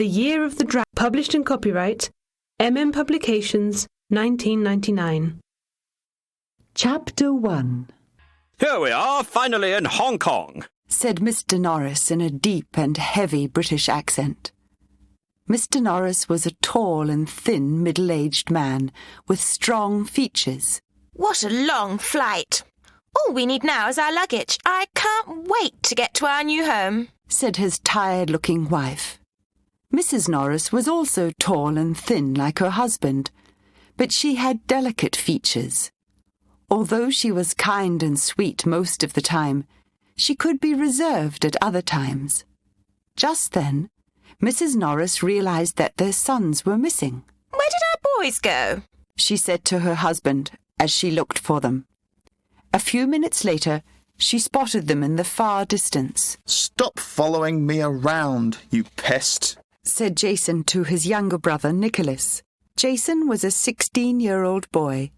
The Year of the Dragon, published in copyright MM Publications, 1999. Chapter 1. Here we are, finally in Hong Kong, said Mr. Norris in a deep and heavy British accent. Mr. Norris was a tall and thin middle-aged man with strong features. What a long flight! All we need now is our luggage. I can't wait to get to our new home, said his tired-looking wife. Mrs. Norris was also tall and thin like her husband, but she had delicate features. Although she was kind and sweet most of the time, she could be reserved at other times. Just then, Mrs. Norris realized that their sons were missing. Where did our boys go? She said to her husband as she looked for them. A few minutes later, she spotted them in the far distance. "Stop following me around, you pest," said Jason to his younger brother, Nicholas. Jason was a 16-year-old boy,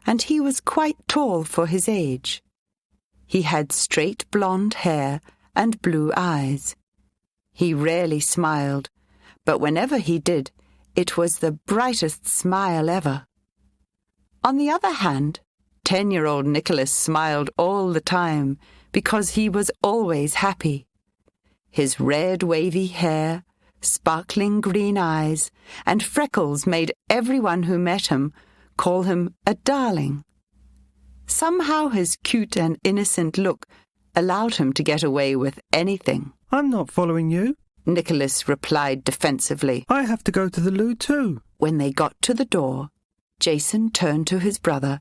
and he was quite tall for his age. He had straight blonde hair and blue eyes. He rarely smiled, but whenever he did, it was the brightest smile ever. On the other hand, 10-year-old Nicholas smiled all the time because he was always happy. His red wavy hair, sparkling green eyes, and freckles made everyone who met him call him a darling. Somehow his cute and innocent look allowed him to get away with anything. "I'm not following you," Nicholas replied defensively. "I have to go to the loo too." When they got to the door, Jason turned to his brother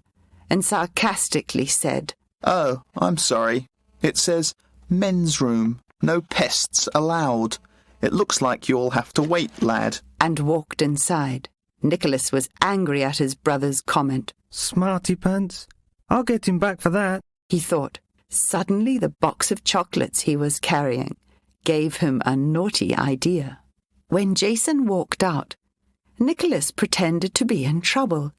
and sarcastically said, "Oh, I'm sorry. It says men's room, no pests allowed. It looks like you'll have to wait, lad," and walked inside. Nicholas was angry at his brother's comment. "Smarty pants. I'll get him back for that," he thought. Suddenly the box of chocolates he was carrying gave him a naughty idea. When Jason walked out, Nicholas pretended to be in trouble.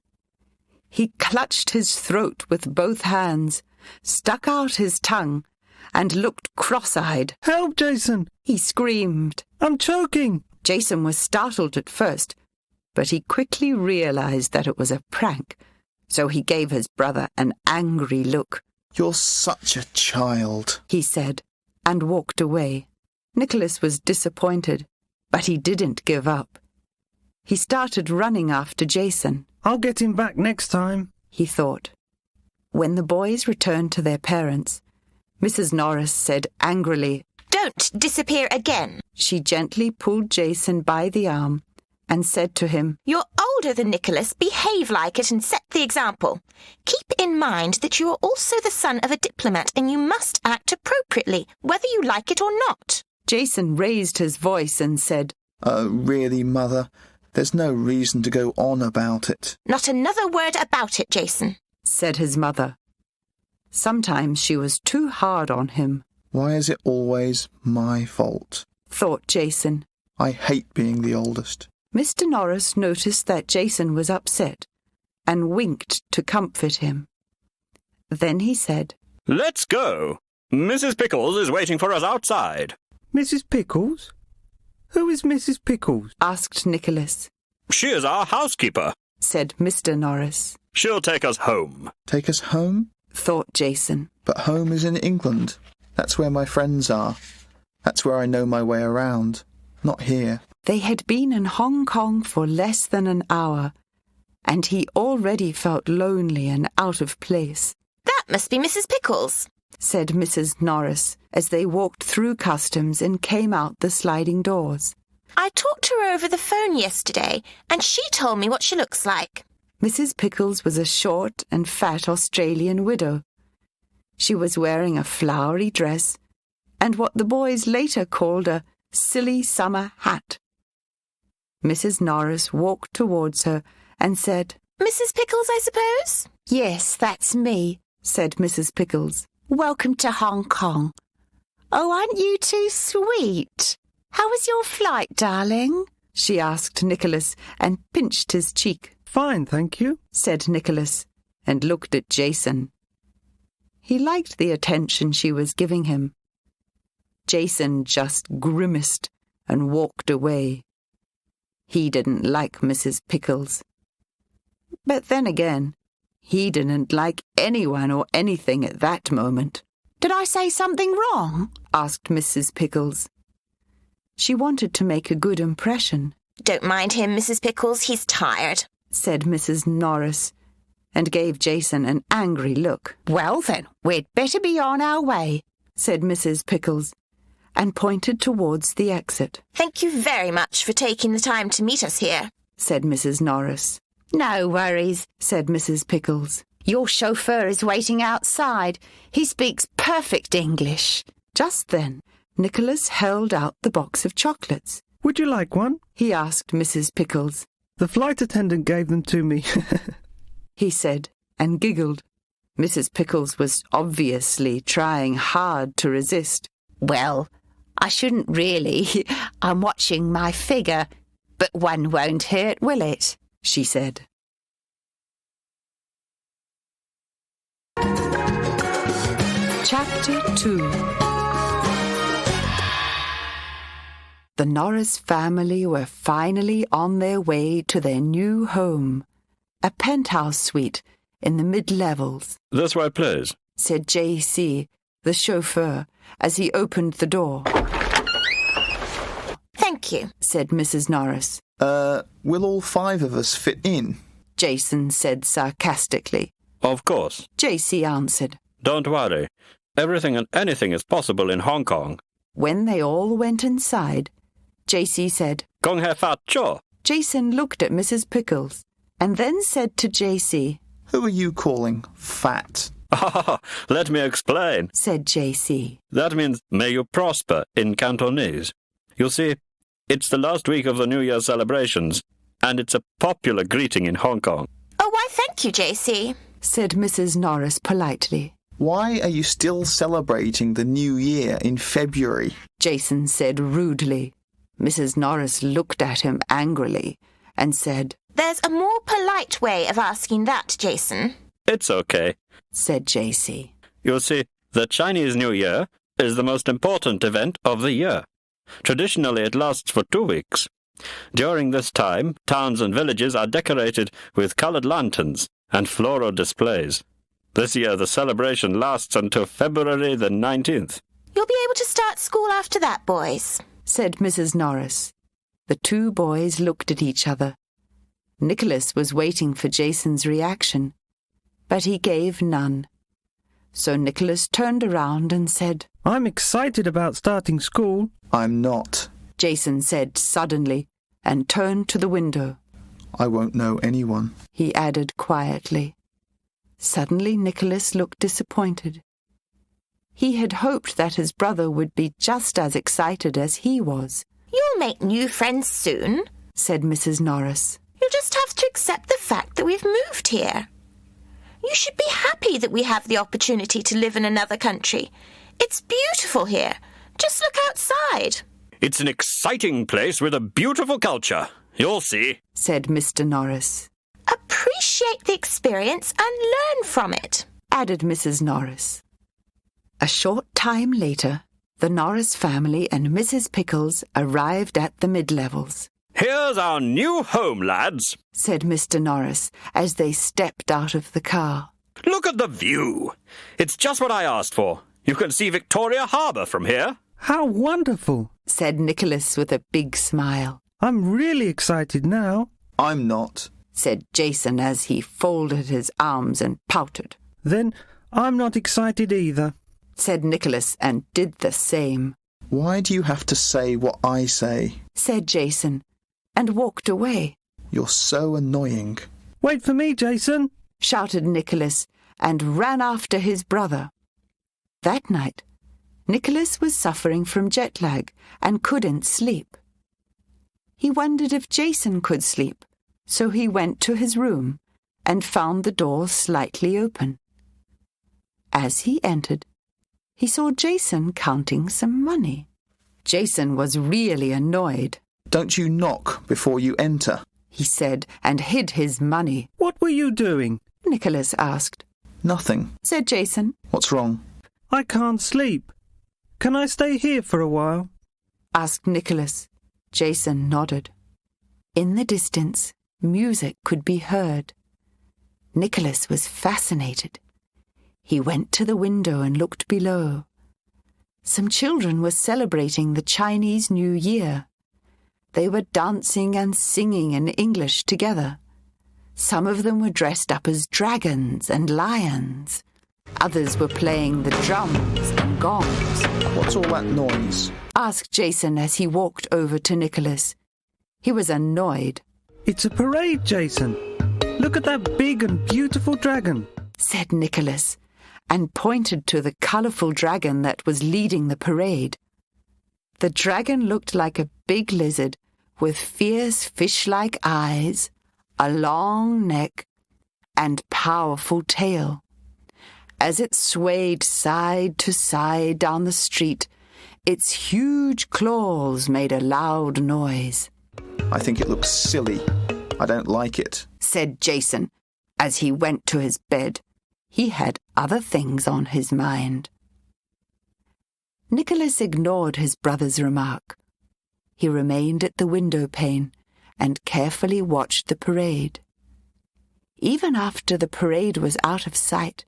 He clutched his throat with both hands, stuck out his tongue, and looked cross-eyed. "Help, Jason!" he screamed. "I'm choking!" Jason was startled at first, but he quickly realized that it was a prank, so he gave his brother an angry look. "You're such a child," he said, and walked away. Nicholas was disappointed, but he didn't give up. He started running after Jason. "I'll get him back next time," he thought. When the boys returned to their parents, Mrs. Norris said angrily, "Don't disappear again." She gently pulled Jason by the arm and said to him, "You're older than Nicholas. Behave like it and set the example. Keep in mind that you are also the son of a diplomat and you must act appropriately, whether you like it or not." Jason raised his voice and said, "Oh, really, Mother? There's no reason to go on about it." "Not another word about it, Jason," said his mother. Sometimes she was too hard on him. "Why is it always my fault?" thought Jason. "I hate being the oldest." Mr. Norris noticed that Jason was upset and winked to comfort him. Then he said, Let's go. Mrs. Pickles is waiting for us outside." "Mrs. Pickles? Who is Mrs. Pickles?" asked Nicholas. "She is our housekeeper," said Mr. Norris. "She'll take us home." "Take us home?" thought Jason. "But home is in England. That's where my friends are. That's where I know my way around. Not here." They had been in Hong Kong for less than an hour, and he already felt lonely and out of place. "That must be Mrs. Pickles," said Mrs. Norris as they walked through customs and came out the sliding doors. "I talked to her over the phone yesterday, and she told me what she looks like." Mrs. Pickles was a short and fat Australian widow. She was wearing a flowery dress and what the boys later called a silly summer hat. Mrs. Norris walked towards her and said, "Mrs. Pickles, I suppose?" "Yes, that's me," said Mrs. Pickles. "Welcome to Hong Kong. Oh, aren't you two sweet? How was your flight, darling?" she asked Nicholas and pinched his cheek. "Fine, thank you," said Nicholas, and looked at Jason. He liked the attention she was giving him. Jason just grimaced and walked away. He didn't like Mrs. Pickles. But then again, he didn't like anyone or anything at that moment. "Did I say something wrong?" asked Mrs. Pickles. She wanted to make a good impression. "Don't mind him, Mrs. Pickles, he's tired," said Mrs. Norris, and gave Jason an angry look. "Well then, we'd better be on our way," said Mrs. Pickles, and pointed towards the exit. "Thank you very much for taking the time to meet us here," said Mrs. Norris. "No worries," said Mrs. Pickles. "Your chauffeur is waiting outside. He speaks perfect English." Just then, Nicholas held out the box of chocolates. Would you like one? He asked Mrs. Pickles. The flight attendant gave them to me. He said, and giggled. Mrs. Pickles was obviously trying hard to resist. "Well, I shouldn't really. I'm watching my figure. But one won't hurt, will it?" she said. Chapter 2. The Norris family were finally on their way to their new home, a penthouse suite in the mid-levels. "This way, please," said J.C., the chauffeur, as he opened the door. "Thank you," said Mrs. Norris. Will all 5 of us fit in?" Jason said sarcastically. "Of course. J.C. answered. Don't worry. Everything and anything is possible in Hong Kong." When they all went inside, J.C. said, "Kong he fat cho." Jason looked at Mrs. Pickles and then said to J.C., "Who are you calling fat?" Let me explain. said J.C. That means may you prosper in Cantonese. You see, it's the last week of the New Year celebrations, and it's a popular greeting in Hong Kong. "Oh, why, thank you, JC," said Mrs. Norris politely. "Why are you still celebrating the New Year in February?" Jason said rudely. Mrs. Norris looked at him angrily and said, "There's a more polite way of asking that, Jason," It's okay. said J.C. You see, the Chinese New Year is the most important event of the year. Traditionally, it lasts for 2 weeks. During this time, towns and villages are decorated with colored lanterns and floral displays. This year, the celebration lasts until February the 19th. "You'll be able to start school after that, boys," said Mrs. Norris. The 2 boys looked at each other. Nicholas was waiting for Jason's reaction, but he gave none. So Nicholas turned around and said, I'm excited about starting school. "I'm not. Jason said suddenly, and turned to the window. I won't know anyone." He added quietly. Suddenly Nicholas looked disappointed. He had hoped that his brother would be just as excited as he was. "You'll make new friends soon," said Mrs. Norris. "You'll just have to accept the fact that we've moved here. You should be happy that we have the opportunity to live in another country. It's beautiful here. Just look outside." It's an exciting place with a beautiful culture. You'll see, said Mr. Norris. "Appreciate the experience and learn from it," added Mrs. Norris. A short time later, the Norris family and Mrs. Pickles arrived at the mid-levels. Here's our new home, lads, said Mr. Norris as they stepped out of the car. Look at the view. It's just what I asked for. You can see Victoria Harbour from here. How wonderful, said Nicholas with a big smile. I'm really excited now. "I'm not," said Jason as he folded his arms and pouted. Then I'm not excited either, said Nicholas and did the same. "Why do you have to say what I say?" said Jason, and walked away. "You're so annoying." Wait for me, Jason, shouted Nicholas, and ran after his brother. That night, Nicholas was suffering from jet lag and couldn't sleep. He wondered if Jason could sleep, so he went to his room and found the door slightly open. As he entered, he saw Jason counting some money. Jason was really annoyed. "Don't you knock before you enter," he said, and hid his money. What were you doing? Nicholas asked. "Nothing. Said Jason. What's wrong?" I can't sleep. Can I stay here for a while? Asked Nicholas. Jason nodded. In the distance, music could be heard. Nicholas was fascinated. He went to the window and looked below. Some children were celebrating the Chinese New Year. They were dancing and singing in English together. Some of them were dressed up as dragons and lions. Others were playing the drums and gongs. What's all that noise? Asked Jason as he walked over to Nicholas. He was annoyed. It's a parade, Jason. Look at that big and beautiful dragon, said Nicholas, and pointed to the colourful dragon that was leading the parade. The dragon looked like a big lizard with fierce fish-like eyes, a long neck, and powerful tail. As it swayed side to side down the street, its huge claws made a loud noise. I think it looks silly. I don't like it, said Jason as he went to his bed. He had other things on his mind. Nicholas ignored his brother's remark. He remained at the window pane and carefully watched the parade. Even after the parade was out of sight,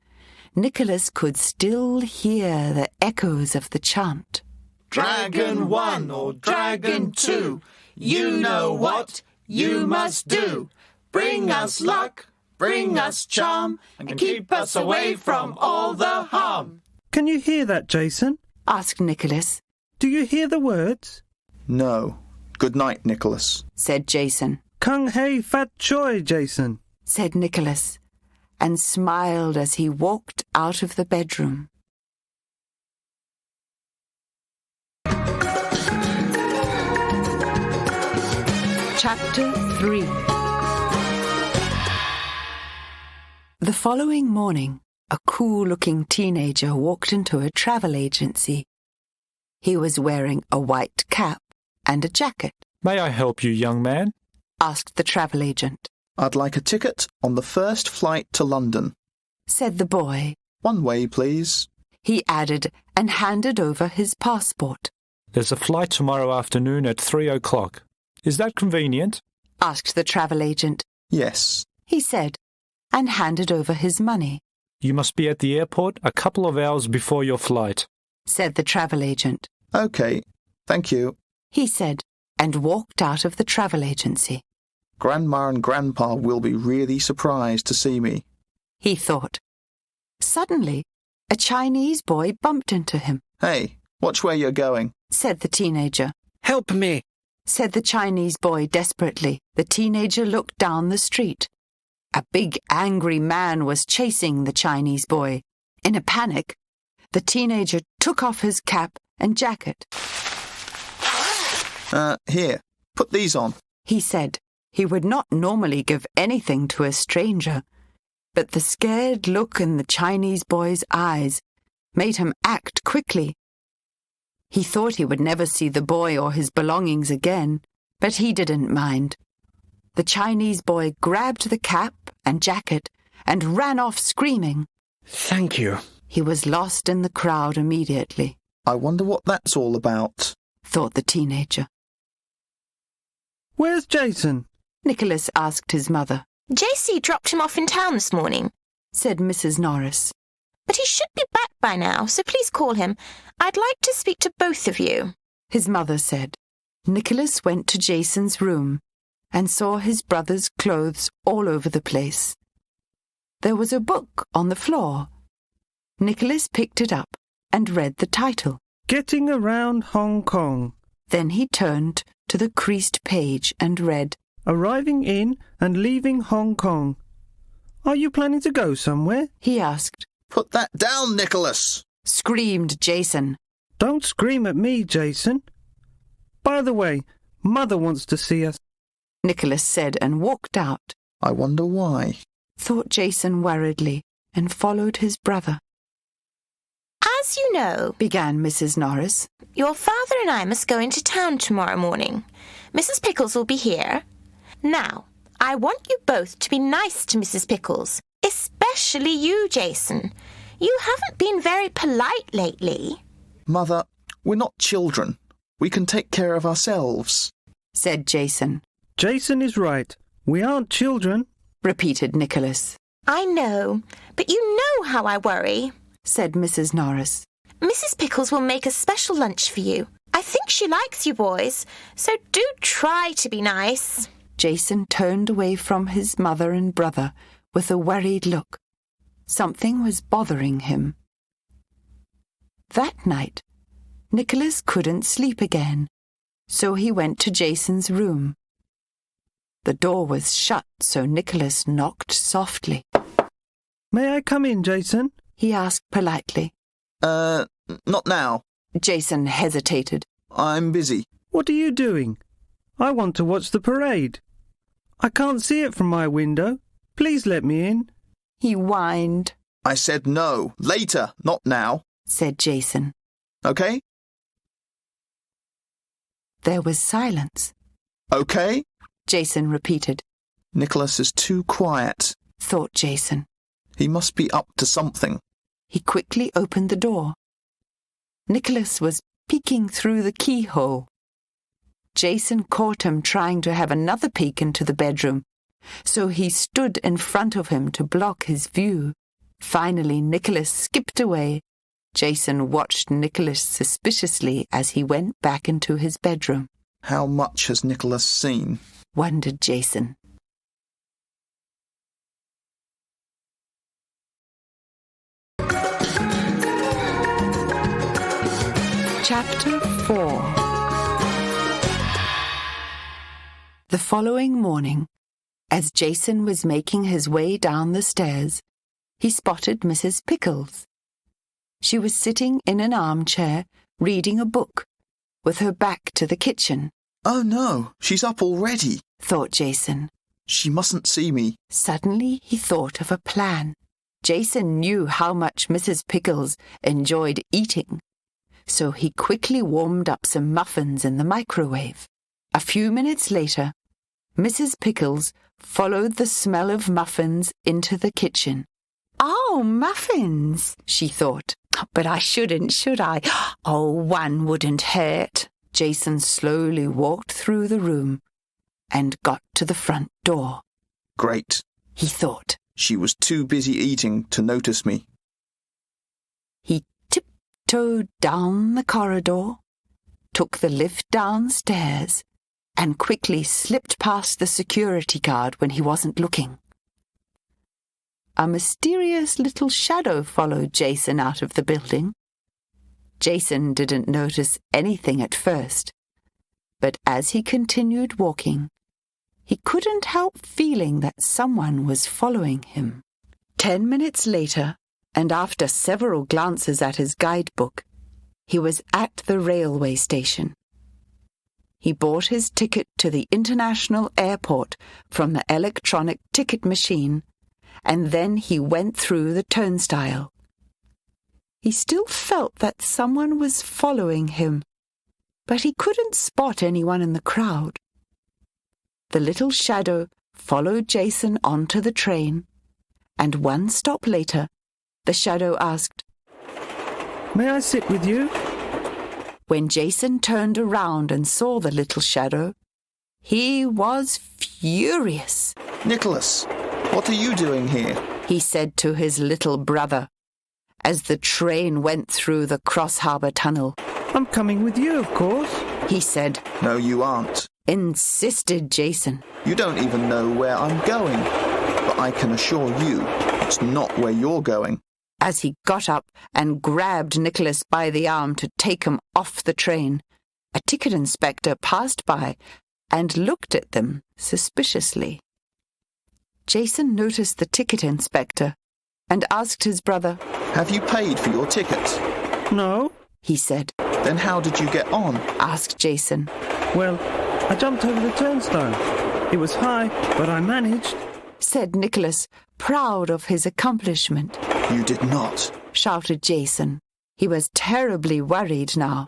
Nicholas could still hear the echoes of the chant. Dragon 1 or Dragon 2, you know what you must do. Bring us luck, bring us charm, and keep us away from all the harm. Can you hear that, Jason? Asked Nicholas. Do you hear the words? No. Good night, Nicholas, said Jason. Kung hei fat choi, Jason, said Nicholas, and smiled as he walked out of the bedroom. Chapter 3. The following morning, a cool-looking teenager walked into a travel agency. He was wearing a white cap and a jacket. May I help you, young man? Asked the travel agent. I'd like a ticket on the first flight to London, said the boy. One way, please, he added, and handed over his passport. There's a flight tomorrow afternoon at 3:00. Is that convenient? Asked the travel agent. Yes, he said, and handed over his money. You must be at the airport a couple of hours before your flight, said the travel agent. OK, thank you, he said, and walked out of the travel agency. Grandma and Grandpa will be really surprised to see me, he thought. Suddenly, a Chinese boy bumped into him. Hey, watch where you're going, said the teenager. Help me, said the Chinese boy desperately. The teenager looked down the street. A big, angry man was chasing the Chinese boy. In a panic, the teenager took off his cap and jacket. Here, put these on, he said. He would not normally give anything to a stranger, but the scared look in the Chinese boy's eyes made him act quickly. He thought he would never see the boy or his belongings again, but he didn't mind. The Chinese boy grabbed the cap and jacket and ran off screaming. Thank you. He was lost in the crowd immediately. I wonder what that's all about, thought the teenager. Where's Jason? Nicholas asked his mother. JC dropped him off in town this morning, said Mrs. Norris. But he should be back by now, so please call him. I'd like to speak to both of you, his mother said. Nicholas went to Jason's room and saw his brother's clothes all over the place. There was a book on the floor. Nicholas picked it up and read the title. Getting Around Hong Kong. Then he turned to the creased page and read, Arriving in and leaving Hong Kong. Are you planning to go somewhere? He asked. Put that down, Nicholas, screamed Jason. Don't scream at me, Jason. By the way, Mother wants to see us, Nicholas said and walked out. I wonder why, thought Jason worriedly, and followed his brother. As you know, began Mrs. Norris, your father and I must go into town tomorrow morning. Mrs. Pickles will be here. Now, I want you both to be nice to Mrs. Pickles, especially you, Jason. You haven't been very polite lately. Mother, we're not children. We can take care of ourselves, said Jason. Jason is right. We aren't children, repeated Nicholas. I know, but you know how I worry, said Mrs. Norris. Mrs. Pickles will make a special lunch for you. I think she likes you boys, so do try to be nice. Jason turned away from his mother and brother with a worried look. Something was bothering him. That night, Nicholas couldn't sleep again, so he went to Jason's room. The door was shut, so Nicholas knocked softly. May I come in, Jason? He asked politely. Not now. Jason hesitated. I'm busy. What are you doing? I want to watch the parade. I can't see it from my window. Please let me in. He whined. I said no. Later, not now, said Jason. Okay? There was silence. Okay? Jason repeated. Nicholas is too quiet, thought Jason. He must be up to something. He quickly opened the door. Nicholas was peeking through the keyhole. Jason caught him trying to have another peek into the bedroom, so he stood in front of him to block his view. Finally, Nicholas skipped away. Jason watched Nicholas suspiciously as he went back into his bedroom. How much has Nicholas seen? Wondered Jason. Chapter 4. The following morning, as Jason was making his way down the stairs, he spotted Mrs. Pickles. She was sitting in an armchair, reading a book, with her back to the kitchen. Oh no, she's up already, thought Jason. She mustn't see me. Suddenly he thought of a plan. Jason knew how much Mrs. Pickles enjoyed eating, so he quickly warmed up some muffins in the microwave. A few minutes later, Mrs. Pickles followed the smell of muffins into the kitchen. Oh, muffins, she thought. But I shouldn't, should I? Oh, one wouldn't hurt. Jason slowly walked through the room and got to the front door. Great, he thought. She was too busy eating to notice me. He tiptoed down the corridor, took the lift downstairs, and quickly slipped past the security guard when he wasn't looking. A mysterious little shadow followed Jason out of the building. Jason didn't notice anything at first, but as he continued walking, he couldn't help feeling that someone was following him. 10 minutes later, and after several glances at his guidebook, he was at the railway station. He bought his ticket to the international airport from the electronic ticket machine, and then he went through the turnstile. He still felt that someone was following him, but he couldn't spot anyone in the crowd. The little shadow followed Jason onto the train, and one stop later, the shadow asked, May I sit with you? When Jason turned around and saw the little shadow, he was furious. Nicholas, what are you doing here? He said to his little brother as the train went through the Cross-Harbour Tunnel. I'm coming with you, of course, he said. No, you aren't, insisted Jason. You don't even know where I'm going, but I can assure you it's not where you're going. As he got up and grabbed Nicholas by the arm to take him off the train, a ticket inspector passed by and looked at them suspiciously. Jason noticed the ticket inspector and asked his brother, Have you paid for your ticket? No, he said. Then how did you get on? Asked Jason. Well, I jumped over the turnstile. It was high, but I managed, said Nicholas, proud of his accomplishment. You did not, shouted Jason. He was terribly worried now.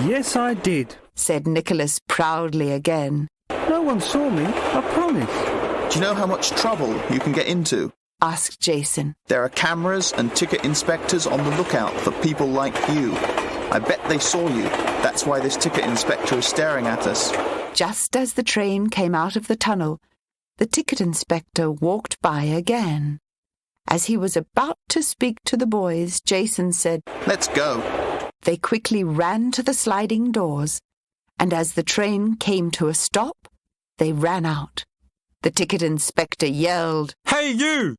Yes, I did, said Nicholas proudly again. No one saw me, I promise. Do you know how much trouble you can get into? Asked Jason. There are cameras and ticket inspectors on the lookout for people like you. I bet they saw you. That's why this ticket inspector is staring at us. Just as the train came out of the tunnel, the ticket inspector walked by again. As he was about to speak to the boys, Jason said, Let's go. They quickly ran to the sliding doors, and as the train came to a stop, they ran out. The ticket inspector yelled, Hey, you!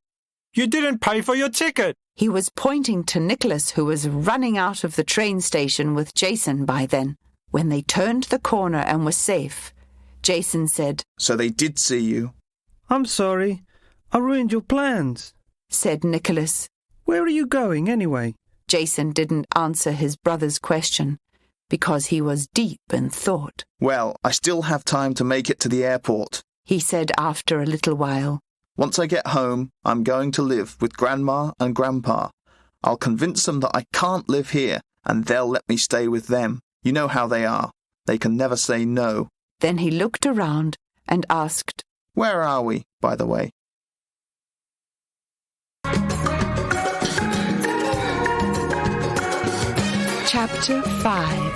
You didn't pay for your ticket! He was pointing to Nicholas, who was running out of the train station with Jason by then. When they turned the corner and were safe, Jason said, So they did see you. I'm sorry. I ruined your plans, said Nicholas. Where are you going anyway? Jason didn't answer his brother's question because he was deep in thought. Well, I still have time to make it to the airport, he said after a little while. Once I get home, I'm going to live with Grandma and Grandpa. I'll convince them that I can't live here, and they'll let me stay with them. You know how they are. They can never say no. Then he looked around and asked, Where are we, by the way? Chapter 5.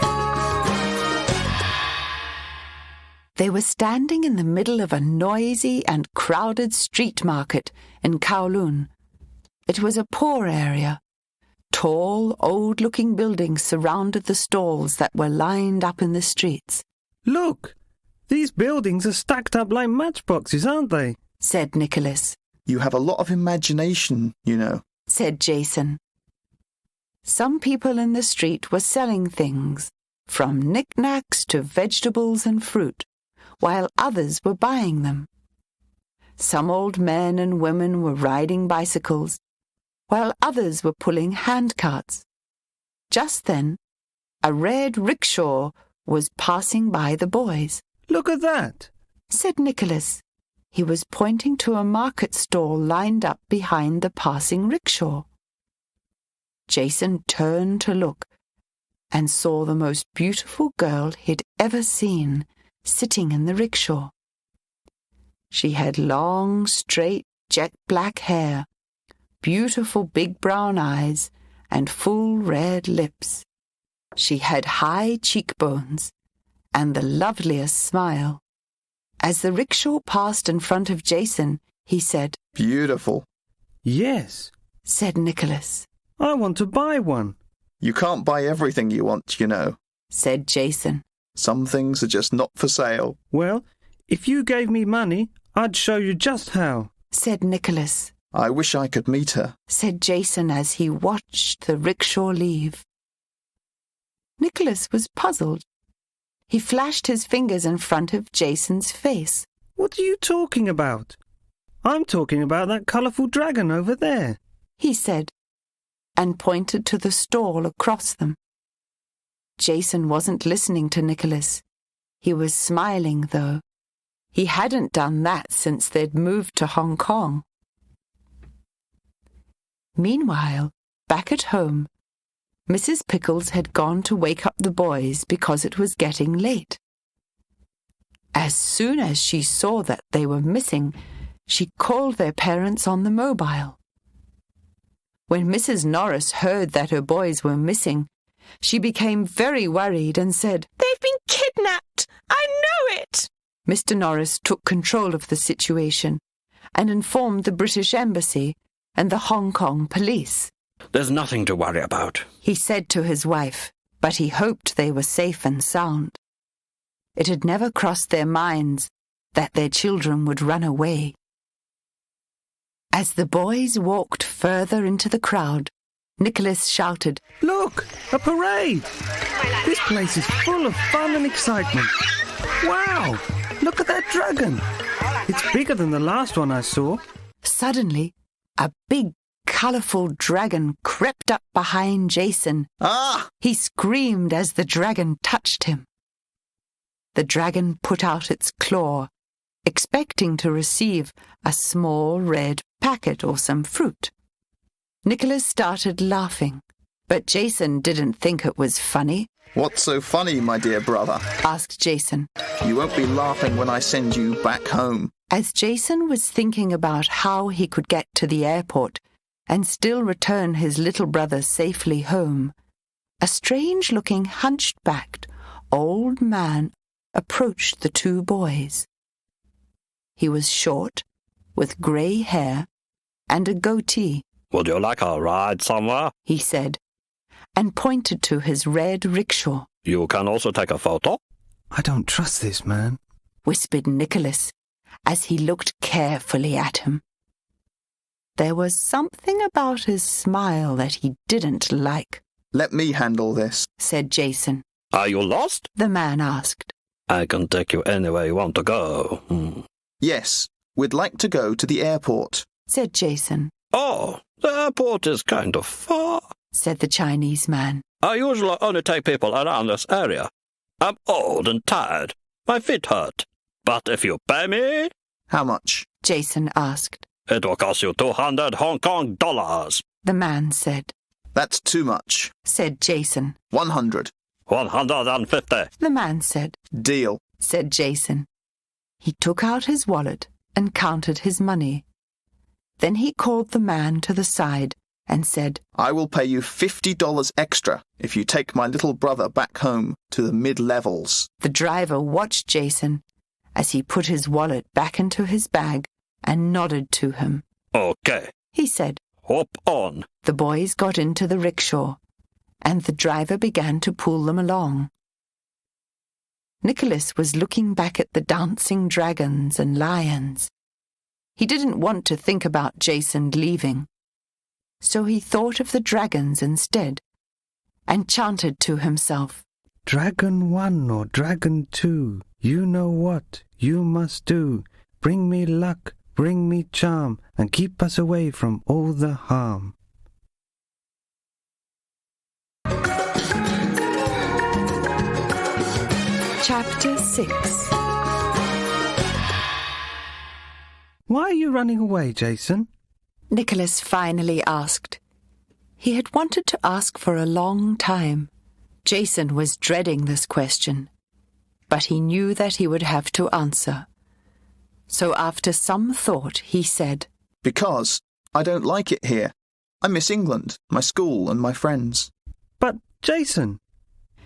They were standing in the middle of a noisy and crowded street market in Kowloon. It was a poor area. Tall, old-looking buildings surrounded the stalls that were lined up in the streets. Look! These buildings are stacked up like matchboxes, aren't they? Said Nicholas. You have a lot of imagination, you know, said Jason. Some people in the street were selling things, from knickknacks to vegetables and fruit, while others were buying them. Some old men and women were riding bicycles, while others were pulling handcarts. Just then, a red rickshaw was passing by the boys. Look at that, said Nicholas. He was pointing to a market stall lined up behind the passing rickshaw. Jason turned to look and saw the most beautiful girl he'd ever seen sitting in the rickshaw. She had long, straight, jet-black hair, beautiful big brown eyes, and full red lips. She had high cheekbones and the loveliest smile. As the rickshaw passed in front of Jason, he said, Beautiful. Yes, said Nicholas. I want to buy one. You can't buy everything you want, you know, said Jason. Some things are just not for sale. Well, if you gave me money, I'd show you just how, said Nicholas. I wish I could meet her, said Jason as he watched the rickshaw leave. Nicholas was puzzled. He flashed his fingers in front of Jason's face. What are you talking about? I'm talking about that colourful dragon over there, he said, and pointed to the stall across them. Jason wasn't listening to Nicholas. He was smiling, though. He hadn't done that since they'd moved to Hong Kong. Meanwhile, back at home, Mrs. Pickles had gone to wake up the boys because it was getting late. As soon as she saw that they were missing, she called their parents on the mobile. When Mrs. Norris heard that her boys were missing, she became very worried and said, They've been kidnapped! I know it! Mr. Norris took control of the situation and informed the British Embassy and the Hong Kong police. There's nothing to worry about, he said to his wife, but he hoped they were safe and sound. It had never crossed their minds that their children would run away. As the boys walked further into the crowd, Nicholas shouted, Look, a parade! This place is full of fun and excitement. Wow, look at that dragon. It's bigger than the last one I saw. Suddenly, a big, colourful dragon crept up behind Jason. Ah! He screamed as the dragon touched him. The dragon put out its claw, expecting to receive a small red packet or some fruit. Nicholas started laughing, but Jason didn't think it was funny. What's so funny, my dear brother? Asked Jason. You won't be laughing when I send you back home. As Jason was thinking about how he could get to the airport and still return his little brother safely home, a strange-looking, hunchbacked old man approached the two boys. He was short, with grey hair and a goatee. Would you like a ride somewhere? He said, and pointed to his red rickshaw. You can also take a photo. I don't trust this man, whispered Nicholas as he looked carefully at him. There was something about his smile that he didn't like. Let me handle this, said Jason. Are you lost? The man asked. I can take you anywhere you want to go. Yes, we'd like to go to the airport, said Jason. Oh, the airport is kind of far, said the Chinese man. I usually only take people around this area. I'm old and tired. My feet hurt. But if you pay me... How much? Jason asked. It will cost you 200 Hong Kong dollars, the man said. That's too much, said Jason. 100. 150, the man said. Deal, said Jason. He took out his wallet and counted his money. Then he called the man to the side and said, I will pay you $50 extra if you take my little brother back home to the mid-levels. The driver watched Jason as he put his wallet back into his bag and nodded to him. Okay, he said. Hop on. The boys got into the rickshaw, and the driver began to pull them along. Nicholas was looking back at the dancing dragons and lions. He didn't want to think about Jason leaving, so he thought of the dragons instead and chanted to himself, Dragon 1 or Dragon 2, you know what you must do. Bring me luck, bring me charm, and keep us away from all the harm. Chapter 6. Why are you running away, Jason? Nicholas finally asked. He had wanted to ask for a long time. Jason was dreading this question, but he knew that he would have to answer. So after some thought, he said, Because I don't like it here. I miss England, my school and my friends. But, Jason,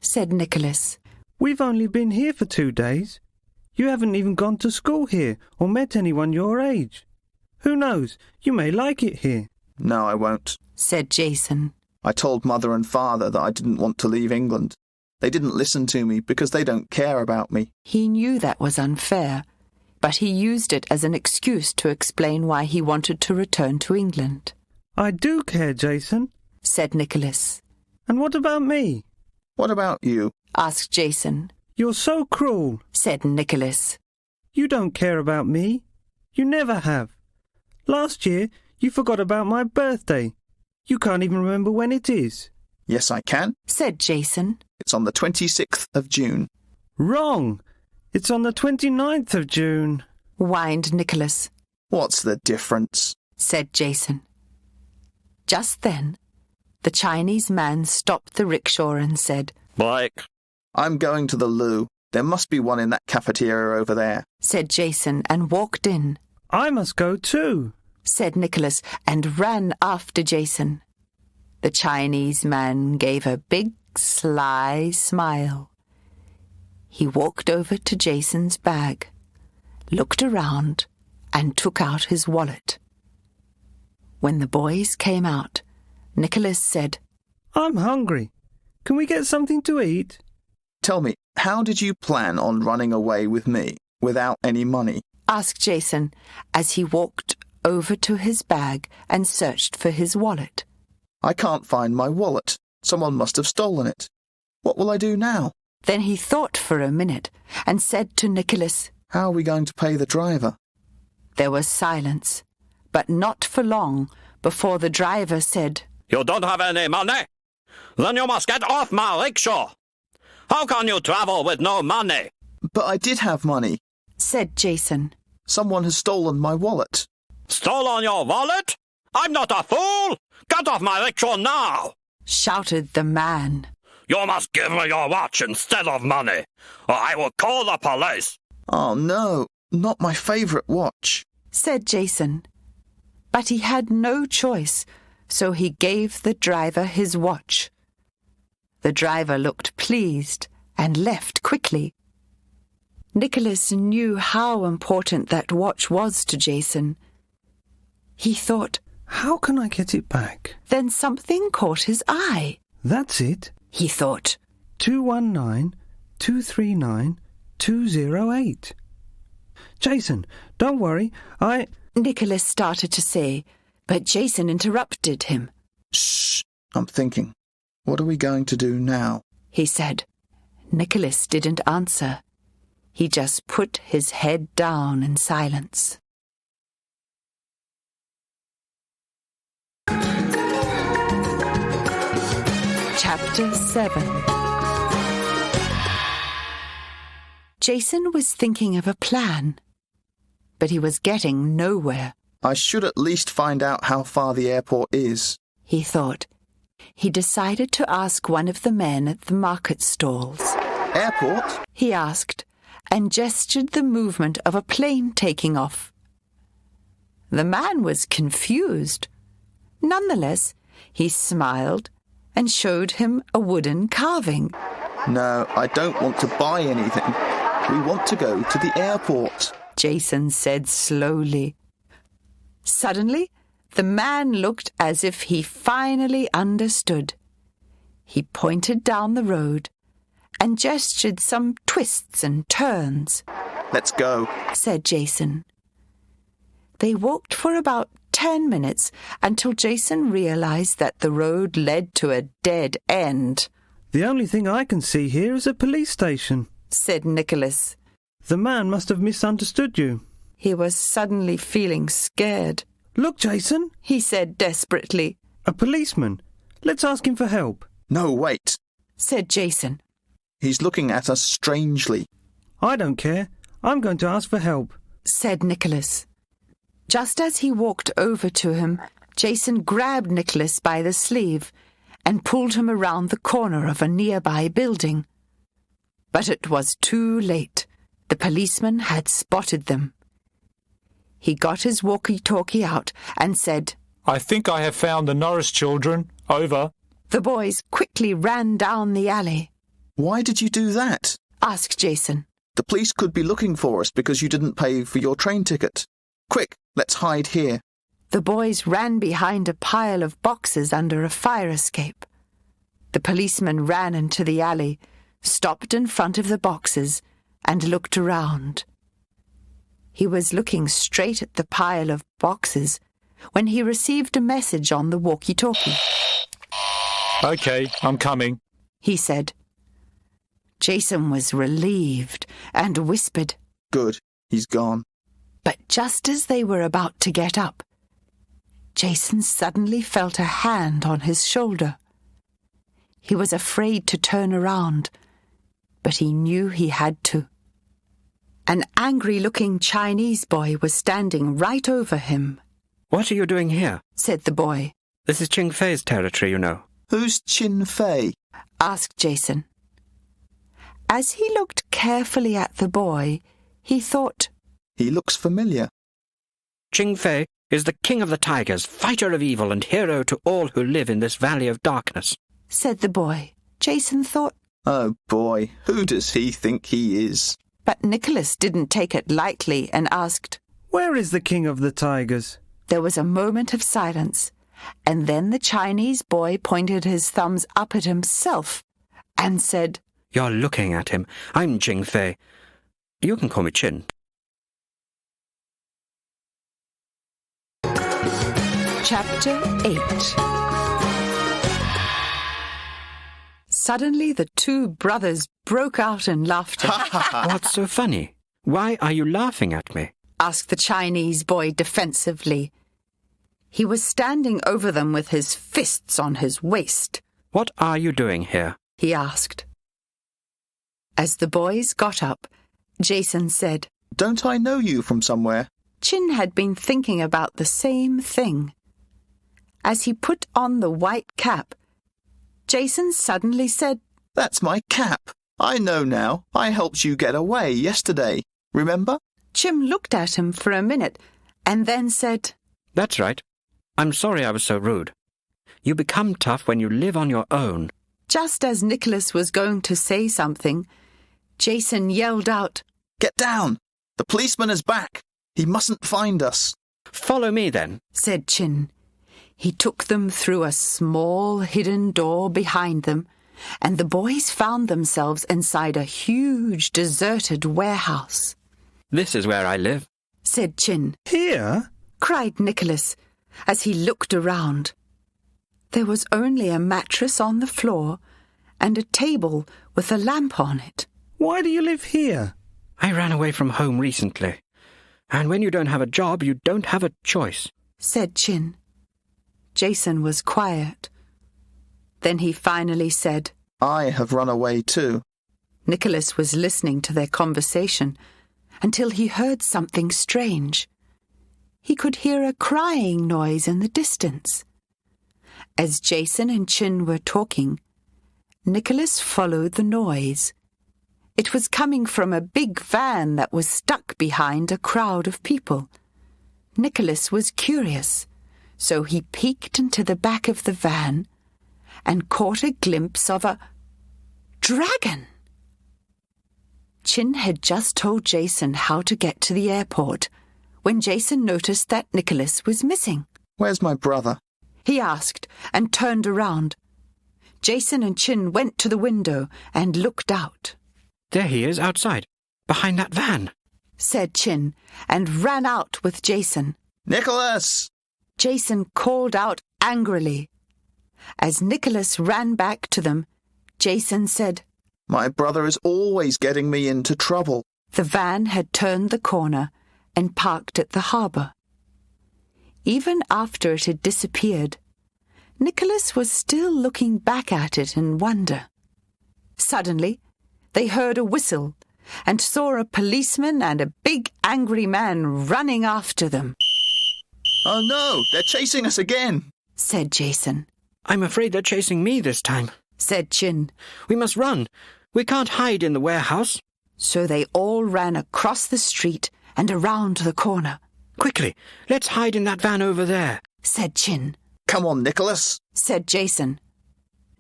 said Nicholas, we've only been here for 2 days. You haven't even gone to school here or met anyone your age. Who knows, you may like it here. No, I won't, said Jason. I told Mother and Father that I didn't want to leave England. They didn't listen to me because they don't care about me. He knew that was unfair, but he used it as an excuse to explain why he wanted to return to England. I do care, Jason, said Nicholas. And what about me? What about you? Asked Jason. You're so cruel, said Nicholas. You don't care about me. You never have. Last year, you forgot about my birthday. You can't even remember when it is. Yes, I can, said Jason. It's on the 26th of June. Wrong. It's on the 29th of June, whined Nicholas. What's the difference? Said Jason. Just then, the Chinese man stopped the rickshaw and said, Blake. I'm going to the loo. There must be one in that cafeteria over there, said Jason and walked in. I must go too, said Nicholas and ran after Jason. The Chinese man gave a big, sly smile. He walked over to Jason's bag, looked around, and took out his wallet. When the boys came out, Nicholas said, I'm hungry. Can we get something to eat? Tell me, how did you plan on running away with me without any money? Asked Jason as he walked over to his bag and searched for his wallet. I can't find my wallet. Someone must have stolen it. What will I do now? Then he thought for a minute and said to Nicholas, How are we going to pay the driver? There was silence, but not for long before the driver said, You don't have any money? Then you must get off my rickshaw. How can you travel with no money? But I did have money, said Jason. Someone has stolen my wallet. Stolen your wallet? I'm not a fool! Get off my rickshaw now! Shouted the man. You must give me your watch instead of money, or I will call the police. Oh no, not my favourite watch, said Jason. But he had no choice, so he gave the driver his watch. The driver looked pleased and left quickly. Nicholas knew how important that watch was to Jason. He thought, How can I get it back? then something caught his eye. That's it. He thought, 219-239-208. Jason, don't worry, Nicholas started to say, but Jason interrupted him. Shh, I'm thinking. What are we going to do now? He said. Nicholas didn't answer. He just put his head down in silence. Chapter 7. Jason was thinking of a plan, but he was getting nowhere. I should at least find out how far the airport is. He thought. He decided to ask one of the men at the market stalls. Airport? He asked, and gestured the movement of a plane taking off. The man was confused. Nonetheless, he smiled and showed him a wooden carving. No, I don't want to buy anything. We want to go to the airport, Jason said slowly. Suddenly, the man looked as if he finally understood. He pointed down the road and gestured some twists and turns. Let's go, said Jason. They walked for about 10 minutes until Jason realized that the road led to a dead end. The only thing I can see here is a police station, said Nicholas. The man must have misunderstood you. He was suddenly feeling scared. Look, Jason, he said desperately. A policeman. Let's ask him for help. No, wait, said Jason. He's looking at us strangely. I don't care. I'm going to ask for help, said Nicholas. Just as he walked over to him, Jason grabbed Nicholas by the sleeve and pulled him around the corner of a nearby building. But it was too late. The policeman had spotted them. He got his walkie-talkie out and said, I think I have found the Norris children. Over. The boys quickly ran down the alley. Why did you do that? Asked Jason. The police could be looking for us because you didn't pay for your train ticket. Quick, let's hide here. The boys ran behind a pile of boxes under a fire escape. The policeman ran into the alley, stopped in front of the boxes, and looked around. He was looking straight at the pile of boxes when he received a message on the walkie-talkie. Okay, I'm coming, he said. Jason was relieved and whispered, Good, he's gone. But just as they were about to get up, Jason suddenly felt a hand on his shoulder. He was afraid to turn around, but he knew he had to. An angry-looking Chinese boy was standing right over him. What are you doing here? Said the boy. This is Ching Fei's territory, you know. Who's Chin Fei? Asked Jason. As he looked carefully at the boy, he thought, He looks familiar. Ching Fei is the king of the tigers, fighter of evil and hero to all who live in this valley of darkness, said the boy. Jason thought, Oh boy, who does he think he is? But Nicholas didn't take it lightly and asked, Where is the king of the tigers? There was a moment of silence, and then the Chinese boy pointed his thumbs up at himself and said, You're looking at him. I'm Ching Fei. You can call me Chin. Chapter 8. Suddenly the two brothers broke out in laughter. What's so funny? Why are you laughing at me? Asked the Chinese boy defensively. He was standing over them with his fists on his waist. What are you doing here? He asked. As the boys got up, Jason said, Don't I know you from somewhere? Chin had been thinking about the same thing. As he put on the white cap, Jason suddenly said, That's my cap. I know now. I helped you get away yesterday. Remember? Chim looked at him for a minute and then said, That's right. I'm sorry I was so rude. You become tough when you live on your own. Just as Nicholas was going to say something, Jason yelled out, Get down! The policeman is back! He mustn't find us. Follow me, then, said Chin. He took them through a small hidden door behind them, and the boys found themselves inside a huge deserted warehouse. This is where I live, said Chin. Here? Cried Nicholas as he looked around. There was only a mattress on the floor and a table with a lamp on it. Why do you live here? I ran away from home recently, and when you don't have a job, you don't have a choice, said Chin. Jason was quiet. Then he finally said, I have run away too. Nicholas was listening to their conversation until he heard something strange. He could hear a crying noise in the distance. As Jason and Chin were talking, Nicholas followed the noise. It was coming from a big van that was stuck behind a crowd of people. Nicholas was curious, so he peeked into the back of the van and caught a glimpse of a dragon. Chin had just told Jason how to get to the airport when Jason noticed that Nicholas was missing. Where's my brother? He asked and turned around. Jason and Chin went to the window and looked out. There he is outside, behind that van, said Chin, and ran out with Jason. Nicholas! Jason called out angrily. As Nicholas ran back to them, Jason said, My brother is always getting me into trouble. The van had turned the corner and parked at the harbour. Even after it had disappeared, Nicholas was still looking back at it in wonder. Suddenly, they heard a whistle and saw a policeman and a big angry man running after them. Oh no, they're chasing us again, said Jason. I'm afraid they're chasing me this time, said Chin. We must run. We can't hide in the warehouse. So they all ran across the street and around the corner. Quickly, let's hide in that van over there, said Chin. Come on, Nicholas, said Jason.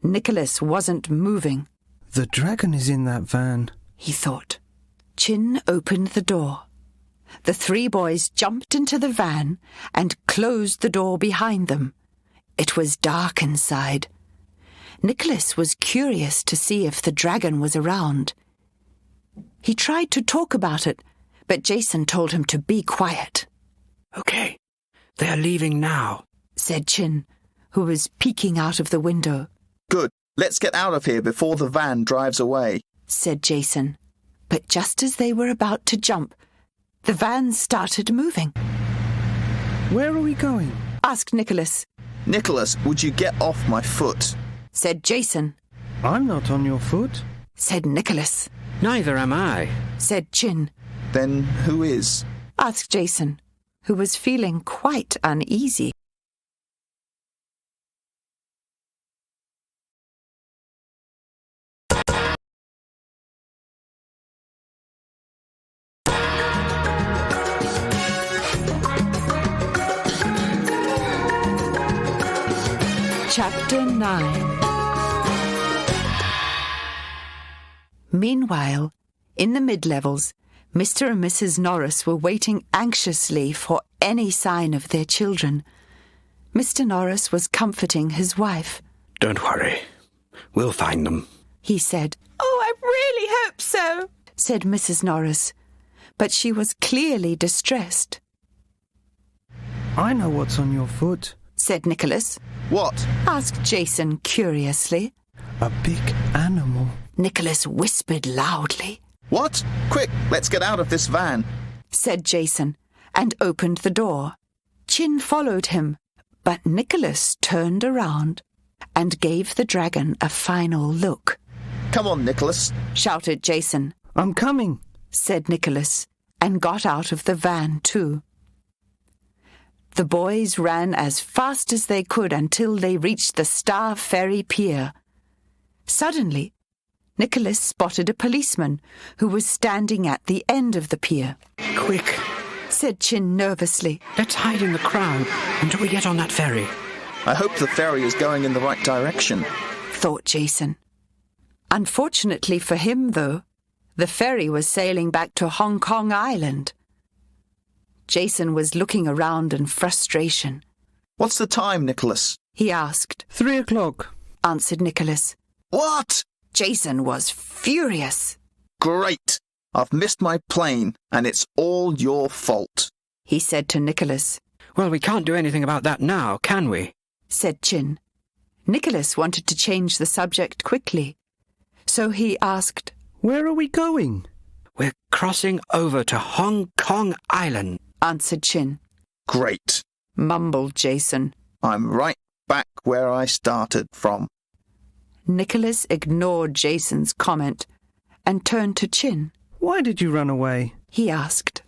Nicholas wasn't moving. The dragon is in that van, he thought. Chin opened the door. The three boys jumped into the van and closed the door behind them. It was dark inside. Nicholas was curious to see if the dragon was around. He tried to talk about it, but Jason told him to be quiet. Okay, they're leaving now, said Chin, who was peeking out of the window. Good, let's get out of here before the van drives away, said Jason. But just as they were about to jump, the van started moving. Where are we going? Asked Nicholas. Nicholas, would you get off my foot? Said Jason. I'm not on your foot, said Nicholas. Neither am I, said Chin. Then who is? Asked Jason, who was feeling quite uneasy. Chapter 9. Meanwhile, in the mid-levels, Mr. and Mrs. Norris were waiting anxiously for any sign of their children. Mr. Norris was comforting his wife. Don't worry. We'll find them, he said. Oh, I really hope so, said Mrs. Norris, but she was clearly distressed. I know what's on your foot, said Nicholas. What? Asked Jason curiously. A big animal. Nicholas whispered loudly. What? Quick, let's get out of this van, said Jason, and opened the door. Chin followed him, but Nicholas turned around and gave the dragon a final look. Come on, Nicholas, shouted Jason. I'm coming, said Nicholas, and got out of the van too. The boys ran as fast as they could until they reached the Star Ferry Pier. Suddenly, Nicholas spotted a policeman who was standing at the end of the pier. Quick, said Chin nervously. Let's hide in the crowd until we get on that ferry. I hope the ferry is going in the right direction, thought Jason. Unfortunately for him, though, The ferry was sailing back to Hong Kong Island. Jason was looking around in frustration. What's the time, Nicholas? He asked. 3 o'clock, answered Nicholas. What? Jason was furious. Great! I've missed my plane, and it's all your fault, he said to Nicholas. Well, we can't do anything about that now, can we? Said Chin. Nicholas wanted to change the subject quickly, so he asked, Where are we going? We're crossing over to Hong Kong Island, answered Chin. Great, mumbled Jason. I'm right back where I started from. Nicholas ignored Jason's comment and turned to Chin. Why did you run away? He asked.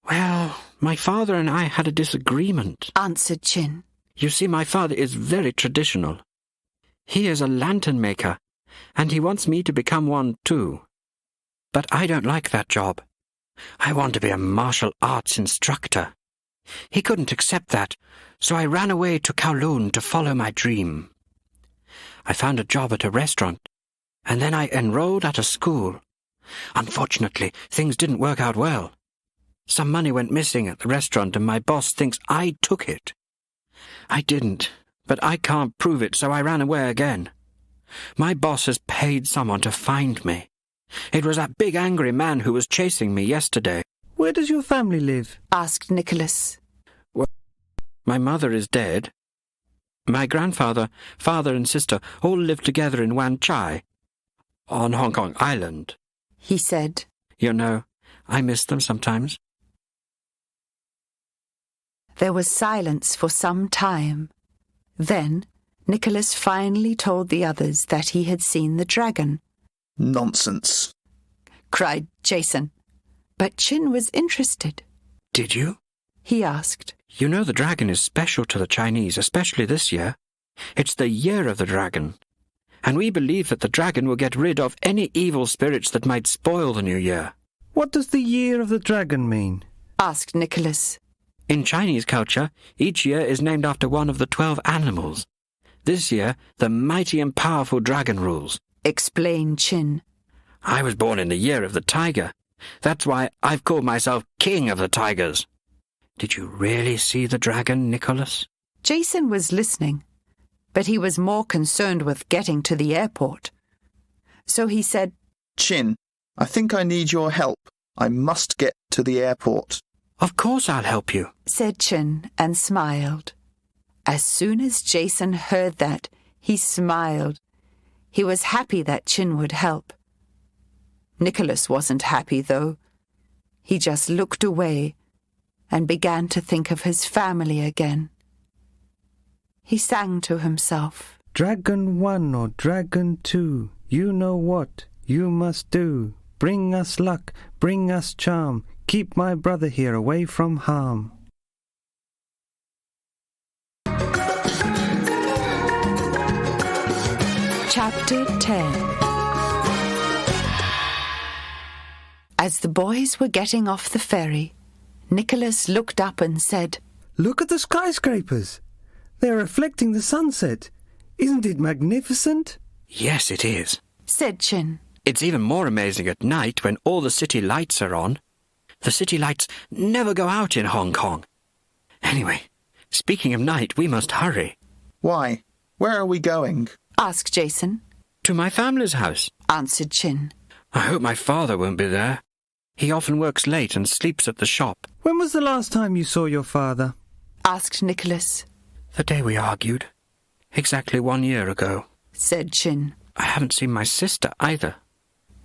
Well, my father and I had a disagreement, answered Chin. You see, my father is very traditional. He is a lantern maker, and he wants me to become one too. But I don't like that job. I want to be a martial arts instructor. He couldn't accept that, so I ran away to Kowloon to follow my dream. I found a job at a restaurant, and then I enrolled at a school. Unfortunately, things didn't work out well. Some money went missing at the restaurant, and my boss thinks I took it. I didn't, but I can't prove it, so I ran away again. My boss has paid someone to find me. It was that big angry man who was chasing me yesterday. Where does your family live? asked Nicholas. Well, my mother is dead. My grandfather, father and sister all live together in Wan Chai, on Hong Kong Island, he said. You know, I miss them sometimes. There was silence for some time. Then Nicholas finally told the others that he had seen the dragon. Nonsense, cried Jason. But Chin was interested. Did you? He asked. You know the dragon is special to the Chinese, especially this year. It's the year of the dragon. And we believe that the dragon will get rid of any evil spirits that might spoil the new year. What does the year of the dragon mean? asked Nicholas. In Chinese culture, each year is named after one of the 12 animals. This year, the mighty and powerful dragon rules, explained Chin. I was born in the year of the tiger. That's why I've called myself King of the Tigers. Did you really see the dragon, Nicholas? Jason was listening, but he was more concerned with getting to the airport. So he said, Chin, I think I need your help. I must get to the airport. Of course I'll help you, said Chin and smiled. As soon as Jason heard that, he smiled. He was happy that Chin would help. Nicholas wasn't happy, though. He just looked away and began to think of his family again. He sang to himself. Dragon 1 or Dragon 2, you know what you must do. Bring us luck, bring us charm. Keep my brother here away from harm. Chapter 10. As the boys were getting off the ferry, Nicholas looked up and said, Look at the skyscrapers. They're reflecting the sunset. Isn't it magnificent? Yes, it is, said Chin. It's even more amazing at night when all the city lights are on. The city lights never go out in Hong Kong. Anyway, speaking of night, we must hurry. Why? Where are we going? asked Jason. To my family's house, answered Chin. I hope my father won't be there. He often works late and sleeps at the shop. When was the last time you saw your father? asked Nicholas. The day we argued. Exactly 1 year ago, said Chin. I haven't seen my sister either.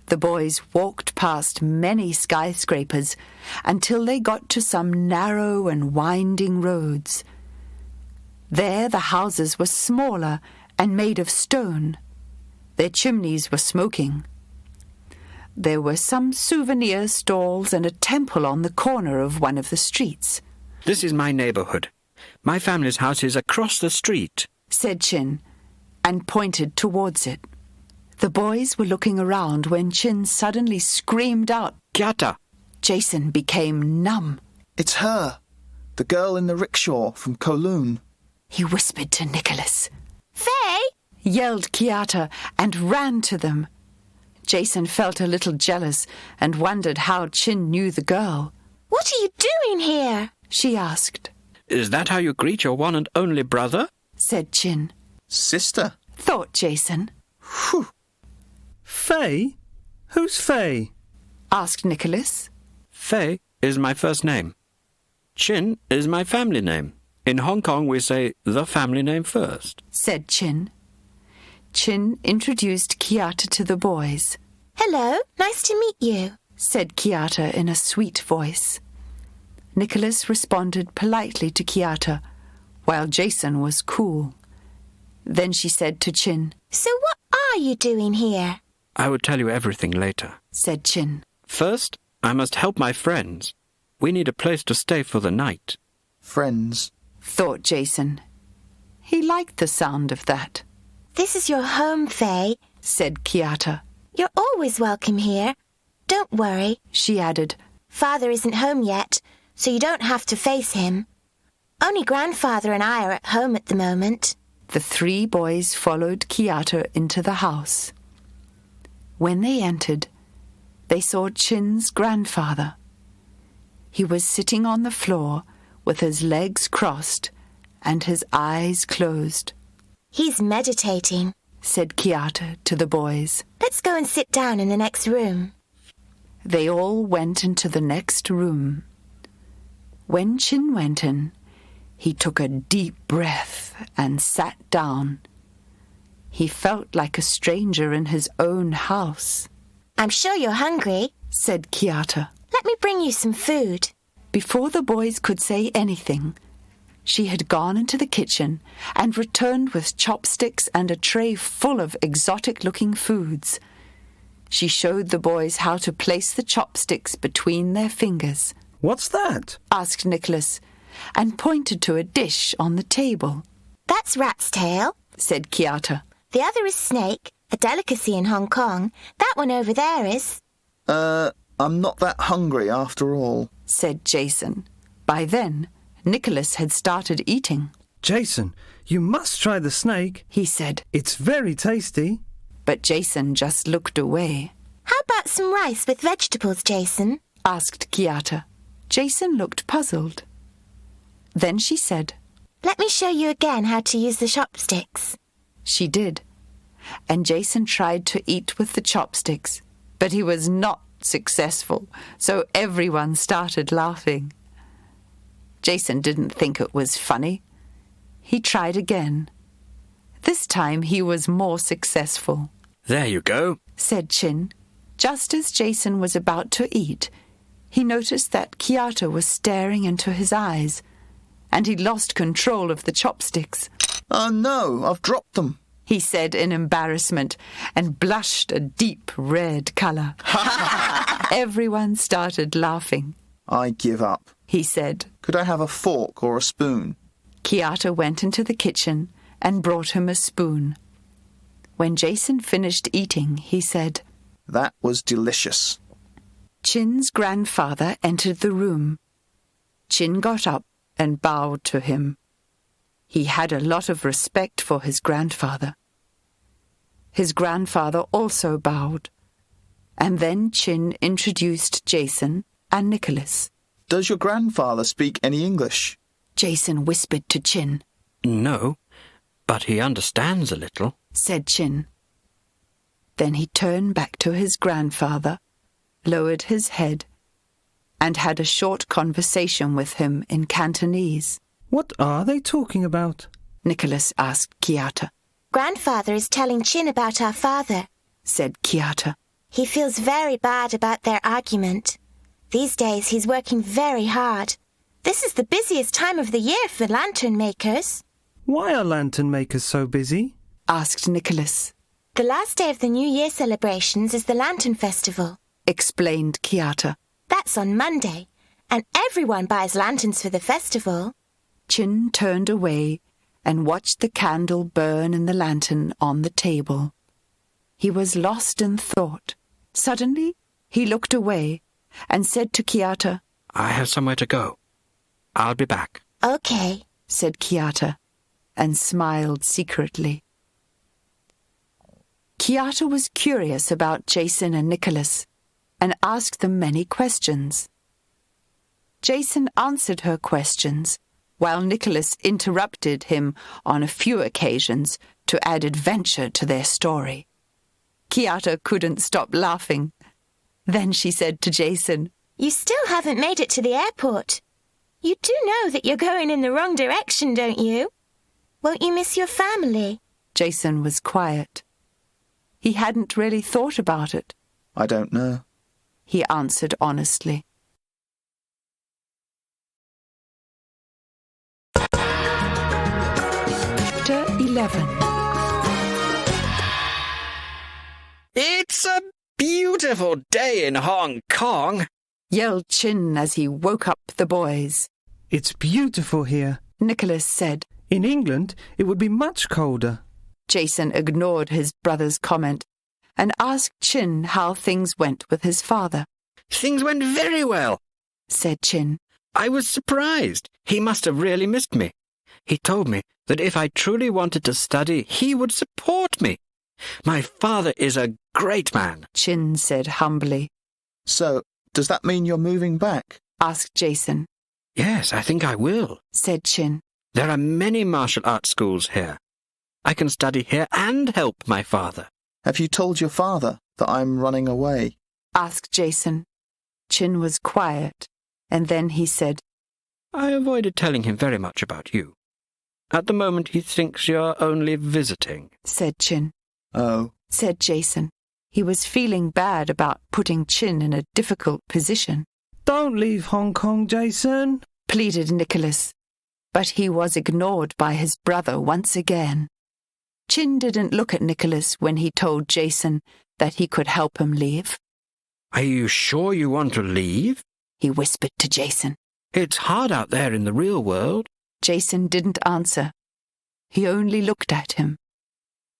The boys walked past many skyscrapers until they got to some narrow and winding roads. There the houses were smaller and made of stone. Their chimneys were smoking. There were some souvenir stalls and a temple on the corner of one of the streets. This is my neighborhood. My family's house is across the street, said Chin, and pointed towards it. The boys were looking around when Chin suddenly screamed out, Kiata! Jason became numb. It's her, the girl in the rickshaw from Kowloon. He whispered to Nicholas. Faye! Yelled Kiata and ran to them. Jason felt a little jealous and wondered how Chin knew the girl. What are you doing here? She asked. Is that how you greet your one and only brother? Said Chin. Sister. Thought Jason. Whew. Faye? Who's Faye? Asked Nicholas. Faye is my first name. Chin is my family name. In Hong Kong we say the family name first. Said Chin. Chin introduced Kiata to the boys. Hello, nice to meet you, said Kiata in a sweet voice. Nicholas responded politely to Kiata, while Jason was cool. Then she said to Chin, So what are you doing here? I will tell you everything later, said Chin. First, I must help my friends. We need a place to stay for the night. Friends, thought Jason. He liked the sound of that. This is your home, Faye, said Kiata. You're always welcome here. Don't worry, she added. Father isn't home yet, so you don't have to face him. Only Grandfather and I are at home at the moment. The 3 boys followed Kiata into the house. When they entered, they saw Chin's grandfather. He was sitting on the floor with his legs crossed and his eyes closed. He's meditating, said Kiata to the boys. Let's go and sit down in the next room. They all went into the next room. When Chin went in, he took a deep breath and sat down. He felt like a stranger in his own house. I'm sure you're hungry, said Kiata. Let me bring you some food. Before the boys could say anything, she had gone into the kitchen and returned with chopsticks and a tray full of exotic-looking foods. She showed the boys how to place the chopsticks between their fingers. What's that? Asked Nicholas, and pointed to a dish on the table. That's rat's tail, said Kiata. The other is snake, a delicacy in Hong Kong. That one over there is... I'm not that hungry after all, said Jason. By then, Nicholas had started eating. Jason, you must try the snake, he said. It's very tasty. But Jason just looked away. How about some rice with vegetables, Jason? Asked Kiata. Jason looked puzzled. Then she said, Let me show you again how to use the chopsticks. She did, and Jason tried to eat with the chopsticks, but he was not successful, so everyone started laughing. Jason didn't think it was funny. He tried again. This time he was more successful. There you go, said Chin. Just as Jason was about to eat, he noticed that Kiata was staring into his eyes, and he lost control of the chopsticks. Oh no, I've dropped them, he said in embarrassment, and blushed a deep red colour. Everyone started laughing. I give up, he said. Could I have a fork or a spoon? Kiata went into the kitchen and brought him a spoon. When Jason finished eating, he said, That was delicious. Chin's grandfather entered the room. Chin got up and bowed to him. He had a lot of respect for his grandfather. His grandfather also bowed. And then Chin introduced Jason and Nicholas. Does your grandfather speak any English? Jason whispered to Chin. No, but he understands a little, said Chin. Then he turned back to his grandfather, lowered his head, and had a short conversation with him in Cantonese. What are they talking about? Nicholas asked Kiata. Grandfather is telling Chin about our father, said Kiata. He feels very bad about their argument. These days he's working very hard. This is the busiest time of the year for lantern makers. Why are lantern makers so busy? Asked Nicholas. The last day of the New Year celebrations is the Lantern Festival, explained Kiata. That's on Monday, and everyone buys lanterns for the festival. Chin turned away and watched the candle burn in the lantern on the table. He was lost in thought. Suddenly, he looked away and said to Kiata, I have somewhere to go. I'll be back. Okay, said Kiata, and smiled secretly. Kiata was curious about Jason and Nicholas and asked them many questions. Jason answered her questions, while Nicholas interrupted him on a few occasions to add adventure to their story. Kiata couldn't stop laughing. Then she said to Jason, "You still haven't made it to the airport. You do know that you're going in the wrong direction, don't you? Won't you miss your family?" Jason was quiet. He hadn't really thought about it. I don't know. He answered honestly. Chapter 11. It's a beautiful day in Hong Kong, Yelled Chin as he woke up the boys. It's beautiful here. Nicholas said. In England, it would be much colder. Jason ignored his brother's comment and asked Chin how things went with his father. Things went very well, said Chin. I was surprised. He must have really missed me. He told me that if I truly wanted to study, he would support me. My father is a great man, Chin said humbly. So, does that mean you're moving back? Asked Jason. Yes, I think I will, said Chin. There are many martial arts schools here. I can study here and help my father. Have you told your father that I'm running away? Asked Jason. Chin was quiet, and then he said, I avoided telling him very much about you. At the moment he thinks you're only visiting, said Chin. Oh, said Jason. He was feeling bad about putting Chin in a difficult position. Don't leave Hong Kong, Jason, pleaded Nicholas. But he was ignored by his brother once again. Chin didn't look at Nicholas when he told Jason that he could help him leave. Are you sure you want to leave? He whispered to Jason. It's hard out there in the real world. Jason didn't answer. He only looked at him.